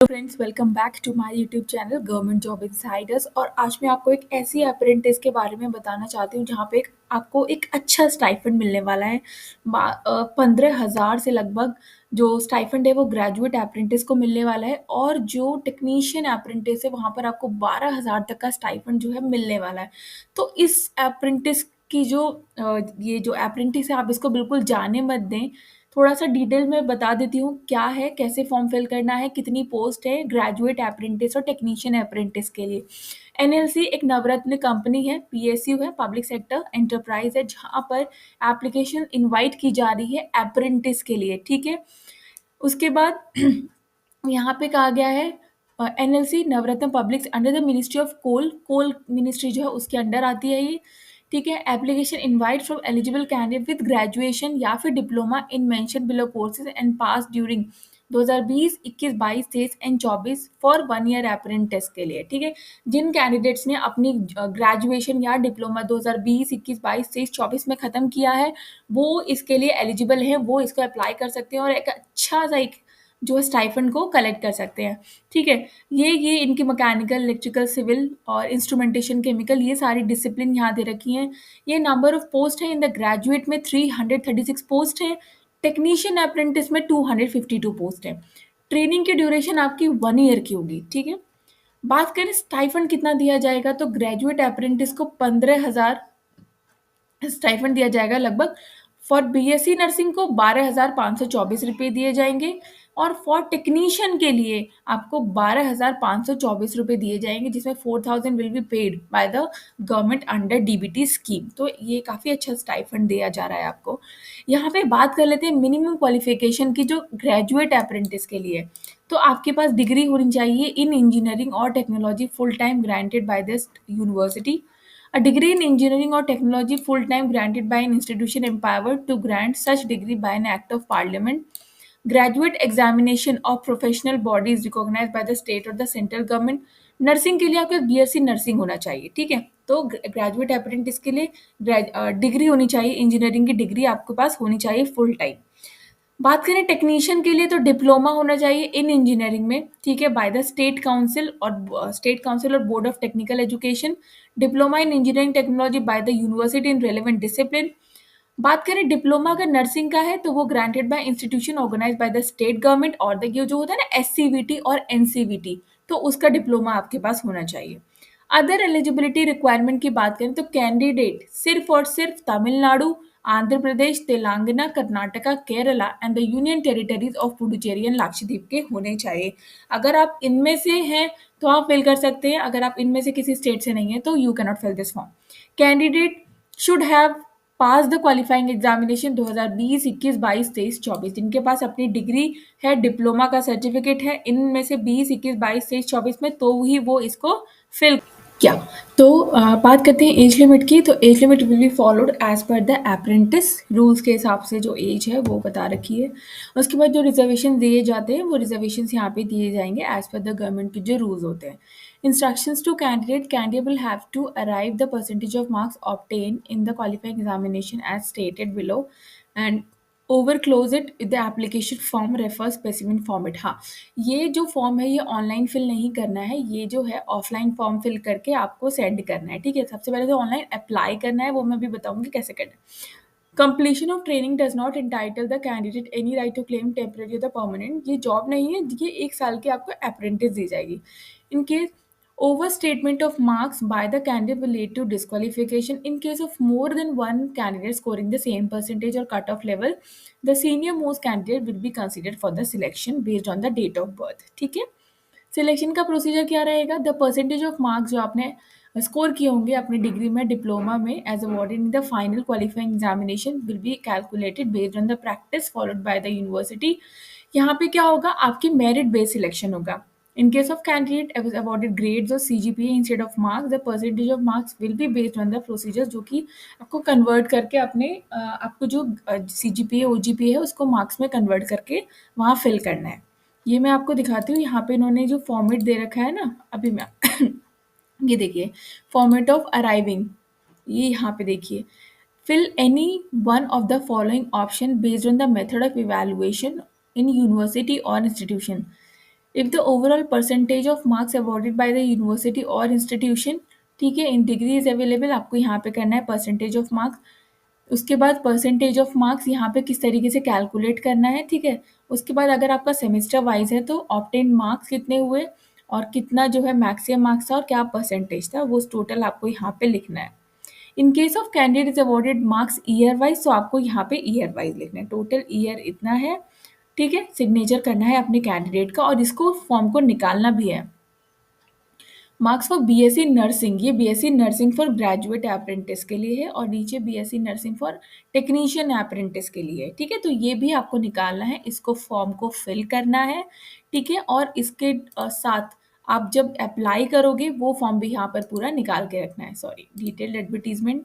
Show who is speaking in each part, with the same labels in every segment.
Speaker 1: Friends, welcome back to my YouTube channel government job insiders. और आज मैं आपको एक ऐसी अप्रेंटिस के बारे में बताना चाहती हूँ जहाँ पे आपको एक अच्छा स्टाइफंड मिलने वाला है। 15,000 से लगभग जो स्टाइफंड है वो ग्रेजुएट अप्रेंटिस को मिलने वाला है, और जो टेक्नीशियन अप्रेंटिस है वहाँ पर आपको 12,000 तक का स्टाइफंड जो है मिलने वाला है। तो इस अप्रेंटिस की ये जो अप्रेंटिस है, आप इसको बिल्कुल जाने मत दें। थोड़ा-सा डिटेल में बता देती हूँ क्या है, कैसे फॉर्म फिल करना है, कितनी पोस्ट है ग्रेजुएट अप्रेंटिस और टेक्नीशियन अप्रेंटिस के लिए। एनएलसी एक नवरत्न कंपनी है, पीएसयू है, पब्लिक सेक्टर एंटरप्राइज है, जहाँ पर एप्लीकेशन इनवाइट की जा रही है अप्रेंटिस के लिए, ठीक है? उसके बाद यहाँ पे कहा गया है NLC Navratna public under the ministry of coal ministry जो है उसके अंडर आती है ये, ठीक है। Application invite from eligible candidate with graduation या फिर diploma in mention below courses and pass during 2020, 21, 22, 23 and 24 for 1 year apprentice के लिए, ठीक है। जिन कैंडिडेट्स ने अपनी ग्रेजुएशन या डिप्लोमा 2020, 21, 22, 23, 24 में ख़त्म किया है, वो इसके लिए एलिजिबल हैं, वो इसको अप्लाई कर सकते हैं और एक अच्छा सा एक जो स्टाइफंड को कलेक्ट कर सकते हैं, ठीक है। ये इनकी मैकेनिकल, इलेक्ट्रिकल, सिविल और इंस्ट्रूमेंटेशन, केमिकल, ये सारी डिसिप्लिन यहाँ दे रखी हैं। ये नंबर ऑफ पोस्ट है इन द ग्रेजुएट में 336 पोस्ट है, टेक्नीशियन अप्रेंटिस में 252 पोस्ट है। ट्रेनिंग की ड्यूरेशन आपकी 1 ईयर की होगी, ठीक है। बात करें स्टाइफंड कितना दिया जाएगा, तो ग्रेजुएट अप्रेंटिस को 15,000 स्टाइफंड दिया जाएगा लगभग। फॉर बीएससी नर्सिंग को 12,524 रुपये दिए जाएंगे, और फॉर टेक्नीशियन के लिए आपको 12,524 रुपये दिए जाएंगे, जिसमें 4,000 will be paid by the government under DBT scheme. तो ये काफ़ी अच्छा स्टाइफंड दिया जा रहा है आपको। यहाँ पे बात कर लेते हैं मिनिमम क्वालिफिकेशन की, जो ग्रेजुएट अप्रेंटिस के लिए। तो आपके पास डिग्री होनी चाहिए इन इंजीनियरिंग और technology full time granted by this university. A degree in engineering or technology full-time granted by an institution empowered to grant such degree by an act of parliament. Graduate examination of professional bodies recognized by the state or the central government. Nursing के लिए आपके BSc nursing होना चाहिए, ठीक है। तो graduate apprentice के लिए डिग्री होनी चाहिए, इंजीनियरिंग की डिग्री आपके पास होनी चाहिए फुल टाइम। बात करें टेक्नीशियन के लिए, तो डिप्लोमा होना चाहिए इन इंजीनियरिंग में, ठीक है, बाय द स्टेट काउंसिल और board of technical education. Diploma in engineering technology by the university in relevant discipline. बात करें डिप्लोमा अगर नर्सिंग का है, तो वो granted by institution organise by the state government, और ये जो होता है ना एससीवीटी और एनसीवीटी, तो उसका डिप्लोमा आपके पास होना चाहिए। अदर एलिजिबिलिटी रिक्वायरमेंट की बात करें, तो कैंडिडेट सिर्फ और सिर्फ Tamil Nadu, Andhra Pradesh, Telangana, Karnataka, Kerala and the union territories of Puducherry and Lakshadweep के होने चाहिए। अगर आप इनमें से हैं तो आप फिल कर सकते हैं, अगर आप इनमें से किसी स्टेट से नहीं है तो you can not fill this form. Candidate should have pass the qualifying examination 2020, 21, 22, 23, 24। जिनके पास अपनी डिग्री है, डिप्लोमा का सर्टिफिकेट है इनमें से 20, 21, 22, 23, 24 में, तो ही वो इसको फिल क्या। तो बात करते हैं एज लिमिट की। तो age limit will be followed as per the apprentice rules के हिसाब से जो एज है वो बता रखी है। उसके बाद जो रिजर्वेशन दिए जाते हैं वो रिजर्वेशन यहाँ पे दिए जाएंगे एज पर द गवर्नमेंट के जो रूल्स होते हैं। Instructions to candidate will have to arrive the percentage of marks obtain in the qualifying examination as stated below and over close it the application form refer specimen format. हाँ, ये जो form है ये online fill नहीं करना है, ये जो है ऑफलाइन फॉर्म फिल करके आपको सेंड करना है, ठीक है। सबसे पहले तो ऑनलाइन अप्लाई करना है, वो मैं भी बताऊंगी कैसे करना है। Completion of training does not entitle the candidate any right to claim temporary the permanent. ये जॉब नहीं है, ये 1 साल की आपको अप्रेंटिस दी जाएगी। In case overstatement of marks by the candidate will lead to disqualification. In case of more than one candidate scoring the same percentage or cutoff level, the senior most candidate will be considered for the selection based on the date of birth, ठीक है। Selection का procedure क्या रहेगा, the percentage of marks जो आपने score किए होंगे अपनी डिग्री में, डिप्लोमा में, as awarded in the final qualifying examination will be calculated based on the practice followed by the university. यहाँ पे क्या होगा, आपकी मेरिट बेस्ड सिलेक्शन होगा। In case of candidate awarded grades or CGPA instead of marks, the percentage of marks will be based on the procedures, जो कि आपको convert करके अपने आपको जो CGPA OGPA है उसको मार्क्स में कन्वर्ट करके वहाँ फिल करना है। ये मैं आपको दिखाती हूँ, यहाँ पे इन्होंने जो फॉर्मेट दे रखा है ना, अभी मैं ये देखिए, फॉर्मेट ऑफ अराइविंग, ये यहाँ पे देखिए, fill any one of the following option based on the method of evaluation in university or institution. If the overall percentage of marks awarded bye the university और इंस्टीट्यूशन, ठीक है, in degree is available, आपको यहाँ पे करना है percentage of marks. उसके बाद परसेंटेज ऑफ मार्क्स यहाँ पे किस तरीके से कैलकुलेट करना है, ठीक है। उसके बाद अगर आपका सेमेस्टर वाइज है तो ऑब्टेन मार्क्स कितने हुए और कितना जो है मैक्सिमम मार्क्स था और क्या परसेंटेज था, वो टोटल आपको यहाँ पे लिखना है। In case of candidate is awarded marks year wise, तो आपको यहाँ पे ईयर वाइज लिखना है, टोटल ईयर इतना है, ठीक है। सिग्नेचर करना है अपने कैंडिडेट का और इसको फॉर्म को निकालना भी है। मार्क्स फॉर बीएससी नर्सिंग, ये BSc nursing for graduate apprentice के लिए है और नीचे BSc nursing for technician apprentice के लिए है, ठीक है। तो ये भी आपको निकालना है, इसको फॉर्म को फिल करना है, ठीक है। और इसके साथ आप जब अप्लाई करोगे वो फॉर्म भी यहाँ पर पूरा निकाल के रखना है। सॉरी, डिटेल्ड एडवर्टीजमेंट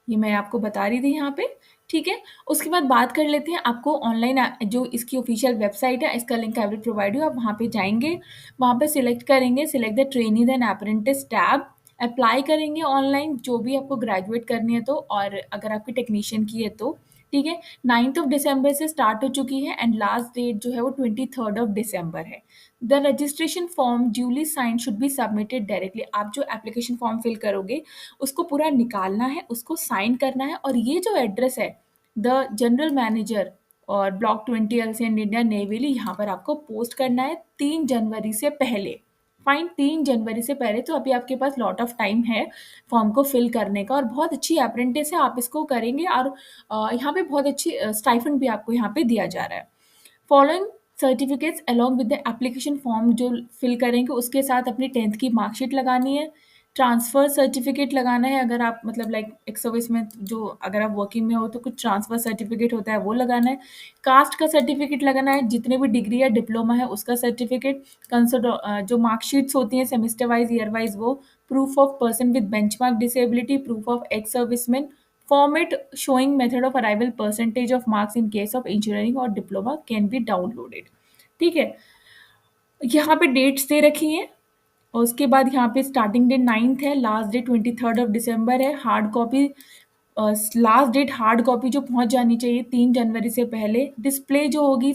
Speaker 1: ये मैं आपको बता रही थी यहाँ पे, ठीक है। उसके बाद बात कर लेते हैं आपको ऑनलाइन जो इसकी ऑफिशियल वेबसाइट है, इसका link I will provide you, आप वहाँ पे जाएंगे, वहाँ पे सिलेक्ट करेंगे, select the trainees and apprentice tab, apply करेंगे ऑनलाइन जो भी आपको ग्रेजुएट करनी है तो, और अगर आपकी टेक्नीशियन की है तो, ठीक है। 9 से स्टार्ट हो चुकी है एंड लास्ट डेट जो है वो 23 है। The registration form duly sign should be submitted directly, आप जो एप्लीकेशन फॉर्म फिल करोगे उसको पूरा निकालना है, उसको साइन करना है, और ये जो एड्रेस है द जनरल मैनेजर और ब्लॉक 20 एलसीएन इंडिया नेवेली, यहाँ पर आपको पोस्ट करना है 3 जनवरी से पहले। फाइन, 3 जनवरी से पहले, तो अभी आपके पास लॉट ऑफ टाइम है फॉर्म को फिल करने का, और बहुत अच्छी अप्रेंटिस है, आप इसको करेंगे और यहाँ पे बहुत अच्छी स्टाइफंड भी आपको यहाँ पे दिया जा रहा है। Following certificates along with the application form जो फिल करेंगे उसके साथ अपनी 10th की मार्कशीट लगानी है, ट्रांसफ़र सर्टिफिकेट लगाना है, अगर आप मतलब लाइक एक्स सर्विस में जो अगर आप वर्किंग में हो तो कुछ ट्रांसफ़र सर्टिफिकेट होता है वो लगाना है, कास्ट का सर्टिफिकेट लगाना है, जितने भी डिग्री या डिप्लोमा है उसका सर्टिफिकेट, जो मार्कशीट्स होती हैं सेमेस्टर वाइज ईयर वाइज वो, proof of person with benchmark disability, proof of ex serviceman, format showing method of arrival, percentage of marks in case of engineering और diploma can be downloaded, ठीक है। यहाँ पे dates दे रखी हैं और उसके बाद यहाँ पे स्टार्टिंग डेट 9th है, लास्ट डेट 23 है। Hard copy, last date hard copy जो पहुंच जानी चाहिए 3 जनवरी से पहले। डिस्प्ले जो होगी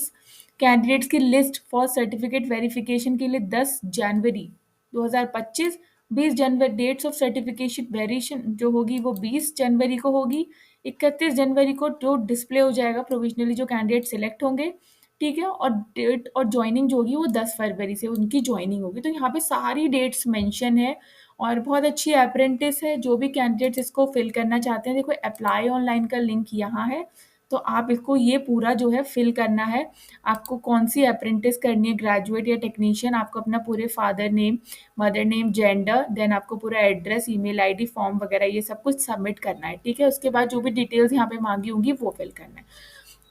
Speaker 1: कैंडिडेट्स की लिस्ट फॉर सर्टिफिकेट वेरिफिकेशन के लिए 10 जनवरी 2025। 20 जनवरी डेट्स ऑफ सर्टिफिकेशन वेरिएशन जो होगी वो 20 जनवरी को होगी। 31 जनवरी को जो डिस्प्ले हो जाएगा प्रोविजनली जो कैंडिडेट सिलेक्ट होंगे, ठीक है। और डेट और ज्वाइनिंग जो होगी वो 10 फरवरी से उनकी ज्वाइनिंग होगी। तो यहाँ पे सारी डेट्स मेंशन है और बहुत अच्छी अप्रेंटिस है। जो भी कैंडिडेट्स इसको फिल करना चाहते हैं, देखो अप्लाई ऑनलाइन का लिंक यहाँ है, तो आप इसको ये पूरा जो है फिल करना है। आपको कौन सी अप्रेंटिस करनी है, ग्रेजुएट या टेक्नीशियन, आपको अपना पूरे father name, mother name, gender, then आपको पूरा एड्रेस, ईमेल आईडी, फॉर्म वगैरह ये सब कुछ सबमिट करना है, ठीक है। उसके बाद जो भी डिटेल्स यहाँ पे मांगी होंगी वो फिल करना है।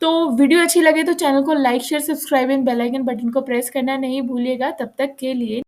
Speaker 1: तो वीडियो अच्छी लगे तो चैनल को like share subscribe and bell icon button को प्रेस करना नहीं भूलिएगा। तब तक के लिए